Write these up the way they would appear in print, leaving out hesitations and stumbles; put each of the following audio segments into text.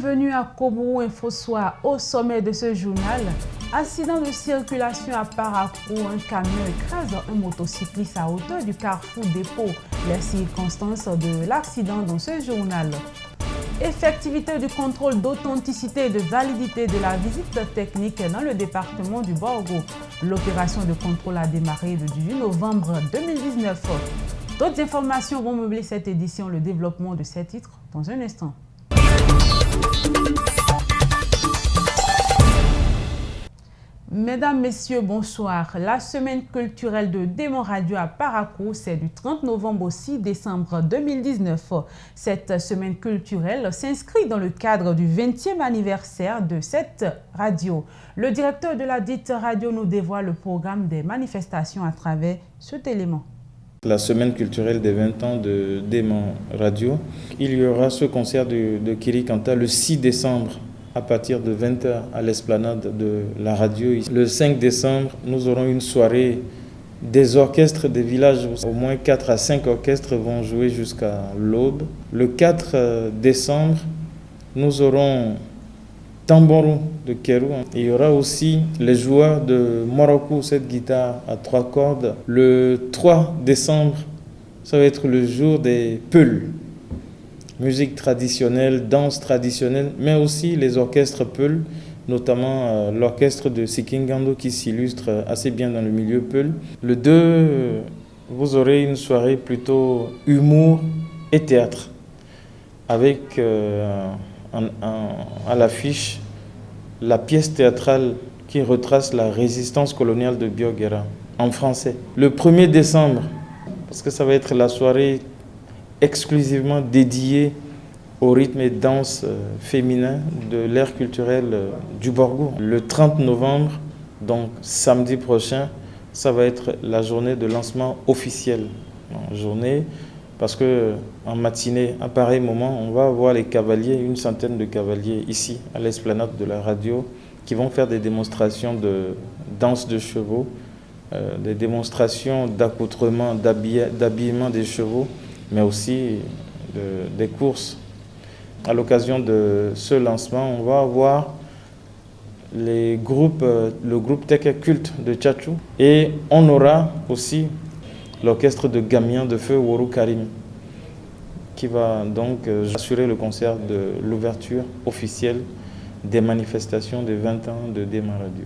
Bienvenue à Kobourou Info Soir. Au sommet de ce journal, accident de circulation à Parakou, un camion écrase un motocycliste à hauteur du carrefour dépôt. Les circonstances de l'accident dans ce journal. Effectivité du contrôle d'authenticité et de validité de la visite technique dans le département du Borgo. L'opération de contrôle a démarré le 18 novembre 2019. D'autres informations vont meubler cette édition, le développement de ces titres dans un instant. Mesdames, Messieurs, bonsoir. La semaine culturelle de Démon Radio à Parakou, c'est du 30 novembre au 6 décembre 2019. Cette semaine culturelle s'inscrit dans le cadre du 20e anniversaire de cette radio. Le directeur de la dite radio nous dévoile le programme des manifestations à travers cet élément. La semaine culturelle des 20 ans de Démon Radio. Il y aura ce concert de Kiri Kanta le 6 décembre à partir de 20h à l'esplanade de la radio. Le 5 décembre, nous aurons une soirée des orchestres des villages. Au moins 4 à 5 orchestres vont jouer jusqu'à l'aube. Le 4 décembre, nous aurons Tambourou de Kérou. Il y aura aussi les joueurs de Morocco, cette guitare à 3 cordes. Le 3 décembre, ça va être le jour des Peuls. Musique traditionnelle, danse traditionnelle, mais aussi les orchestres Peul, notamment l'orchestre de Sikingando qui s'illustre assez bien dans le milieu Peul. Le 2, vous aurez une soirée plutôt humour et théâtre, avec à l'affiche la pièce théâtrale qui retrace la résistance coloniale de Bioguera en français. Le 1er décembre, parce que ça va être la soirée exclusivement dédiée au rythme et danse féminin de l'ère culturelle du Borgo. Le 30 novembre, donc samedi prochain, ça va être la journée de lancement officiel. Journée, parce qu'en matinée, à pareil moment, on va avoir les cavaliers, une centaine de cavaliers ici, à l'esplanade de la radio, qui vont faire des démonstrations de danse de chevaux, des démonstrations d'accoutrement, d'habillement des chevaux, mais aussi des courses. À l'occasion de ce lancement, on va avoir le groupe Teke Culte de Tchatchou et on aura aussi l'orchestre de Gamian de Feu Wourou Karim qui va donc assurer le concert de l'ouverture officielle des manifestations des 20 ans de Démon Radio.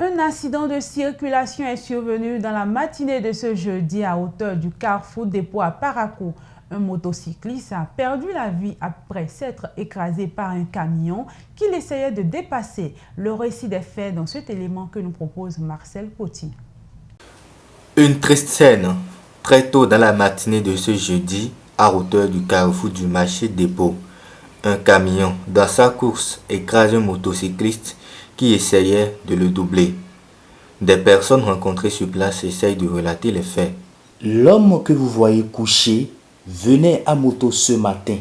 Un accident de circulation est survenu dans la matinée de ce jeudi à hauteur du carrefour dépôt à Parakou. Un motocycliste a perdu la vie après s'être écrasé par un camion qu'il essayait de dépasser. Le récit des faits dans cet élément que nous propose Marcel Poti. Une triste scène très tôt dans la matinée de ce jeudi à hauteur du carrefour du marché dépôt. Un camion dans sa course écrase un motocycliste qui essayait de le doubler. Des personnes rencontrées sur place essayent de relater les faits. L'homme que vous voyez couché venait à moto ce matin.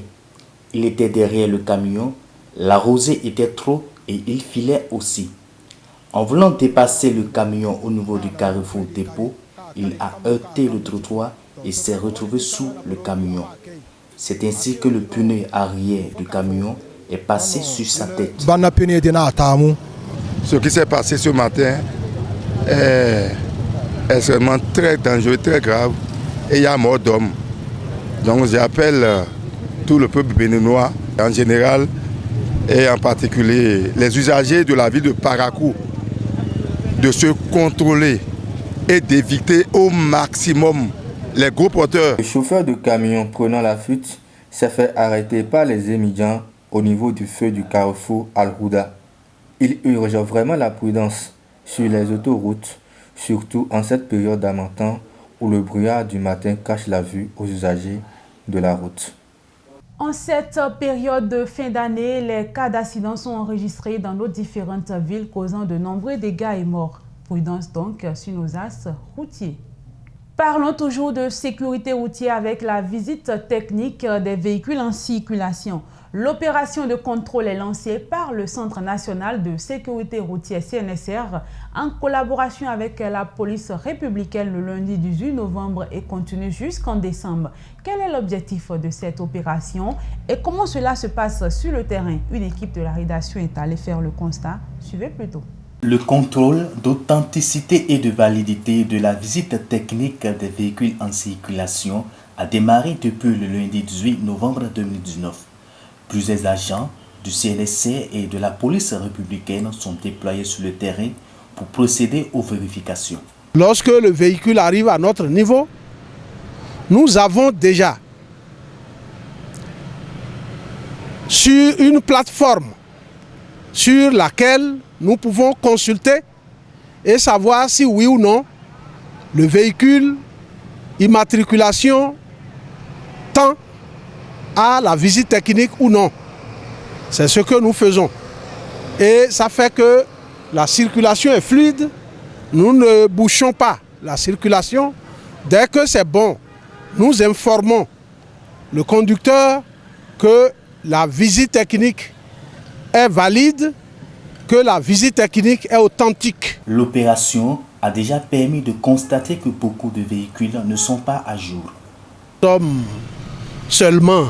Il était derrière le camion, la rosée était trop et il filait aussi. En voulant dépasser le camion au niveau du carrefour dépôt, il a heurté le trottoir et s'est retrouvé sous le camion. C'est ainsi que le pneu arrière du camion est passé sur sa tête. Ce qui s'est passé ce matin est extrêmement très dangereux, très grave, et il y a mort d'homme. Donc j'appelle tout le peuple béninois en général et en particulier les usagers de la ville de Parakou de se contrôler et d'éviter au maximum les gros porteurs. Le chauffeur de camion prenant la fuite s'est fait arrêter par les émigrants au niveau du feu du carrefour Al-Houda. Il urge vraiment la prudence sur les autoroutes, surtout en cette période d'amatin où le brouillard du matin cache la vue aux usagers de la route. En cette période de fin d'année, les cas d'accidents sont enregistrés dans nos différentes villes, causant de nombreux dégâts et morts. Prudence donc sur nos axes routiers. Parlons toujours de sécurité routière avec la visite technique des véhicules en circulation. L'opération de contrôle est lancée par le Centre national de sécurité routière CNSR en collaboration avec la police républicaine le lundi 18 novembre et continue jusqu'en décembre. Quel est l'objectif de cette opération et comment cela se passe sur le terrain? Une équipe de la rédaction est allée faire le constat. Suivez plutôt. Le contrôle d'authenticité et de validité de la visite technique des véhicules en circulation a démarré depuis le lundi 18 novembre 2019. Plusieurs agents du CNSR et de la police républicaine sont déployés sur le terrain pour procéder aux vérifications. Lorsque le véhicule arrive à notre niveau, nous avons déjà sur une plateforme sur laquelle nous pouvons consulter et savoir si oui ou non le véhicule immatriculation tend à la visite technique ou non. C'est ce que nous faisons. Et ça fait que la circulation est fluide. Nous ne bouchons pas la circulation. Dès que c'est bon, nous informons le conducteur que la visite technique est valide, que la visite technique est authentique. L'opération a déjà permis de constater que beaucoup de véhicules ne sont pas à jour. Nous sommes seulement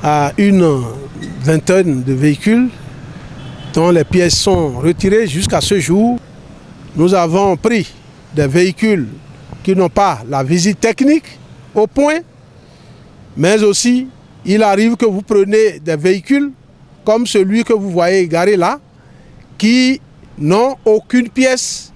à une vingtaine de véhicules dont les pièces sont retirées jusqu'à ce jour. Nous avons pris des véhicules qui n'ont pas la visite technique au point, mais aussi il arrive que vous preniez des véhicules comme celui que vous voyez garé là, qui n'ont aucune pièce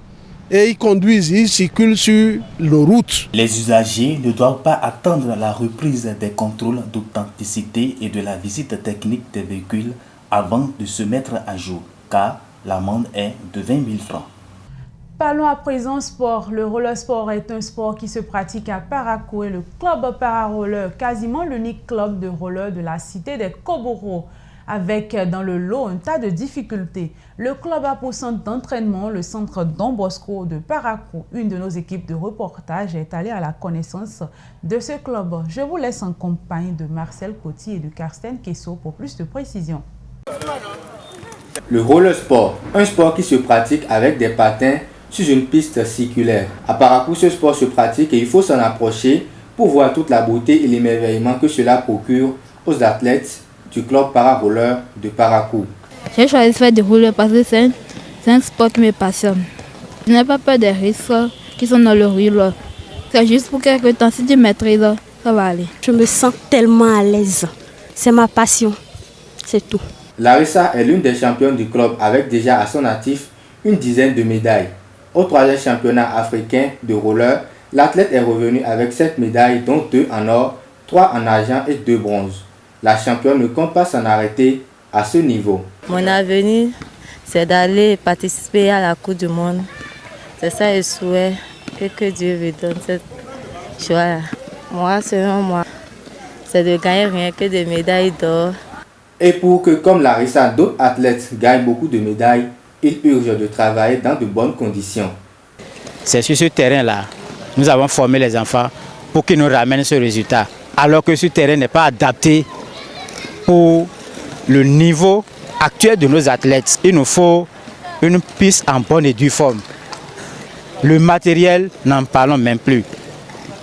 et ils conduisent, ils circulent sur nos routes. Les usagers ne doivent pas attendre la reprise des contrôles d'authenticité et de la visite technique des véhicules avant de se mettre à jour, car l'amende est de 20 000 francs. Parlons à présent sport. Le roller sport est un sport qui se pratique à Parakou et le club Para-Roller, quasiment l'unique club de roller de la cité des Koboro, avec dans le lot un tas de difficultés. Le club a pour centre d'entraînement le centre Don Bosco de Parakou. Une de nos équipes de reportage est allée à la connaissance de ce club. Je vous laisse en compagnie de Marcel Coty et de Karsten Kesso pour plus de précisions. Le roller sport, un sport qui se pratique avec des patins sur une piste circulaire. À Parakou, ce sport se pratique et il faut s'en approcher pour voir toute la beauté et l'émerveillement que cela procure aux athlètes du club Para-Roller de Parakou. J'ai choisi de faire du roller parce que c'est un sport qui me passionne. Je n'ai pas peur des risques qui sont dans le roller. C'est juste pour quelques temps, si tu maîtrises, ça va aller. Je me sens tellement à l'aise. C'est ma passion, c'est tout. Larissa est l'une des championnes du club avec déjà à son actif une dizaine de médailles. Au troisième championnat africain de roller, l'athlète est revenu avec 7 médailles dont 2 en or, 3 en argent et 2 bronzes. La championne ne compte pas s'en arrêter à ce niveau. Mon avenir, c'est d'aller participer à la Coupe du Monde. C'est ça le souhait que Dieu me donne, cette joie-là. Moi, selon moi, c'est de gagner rien que des médailles d'or. Et pour que, comme Larissa, d'autres athlètes gagnent beaucoup de médailles, il urge de travailler dans de bonnes conditions. C'est sur ce terrain-là, nous avons formé les enfants pour qu'ils nous ramènent ce résultat. Alors que ce terrain n'est pas adapté pour le niveau actuel de nos athlètes. Il nous faut une piste en bonne et due forme. Le matériel, n'en parlons même plus.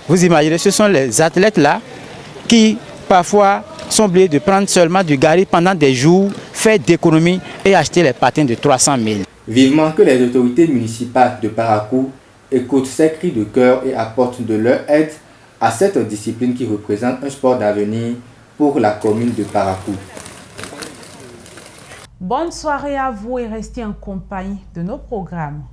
Vous imaginez, ce sont les athlètes-là qui, parfois, sont obligés de prendre seulement du gari pendant des jours, faire d'économies et acheter les patins de 300 000. Vivement que les autorités municipales de Parakou écoutent ces cris de cœur et apportent de leur aide à cette discipline qui représente un sport d'avenir pour la commune de Parakou. Bonne soirée à vous et restez en compagnie de nos programmes.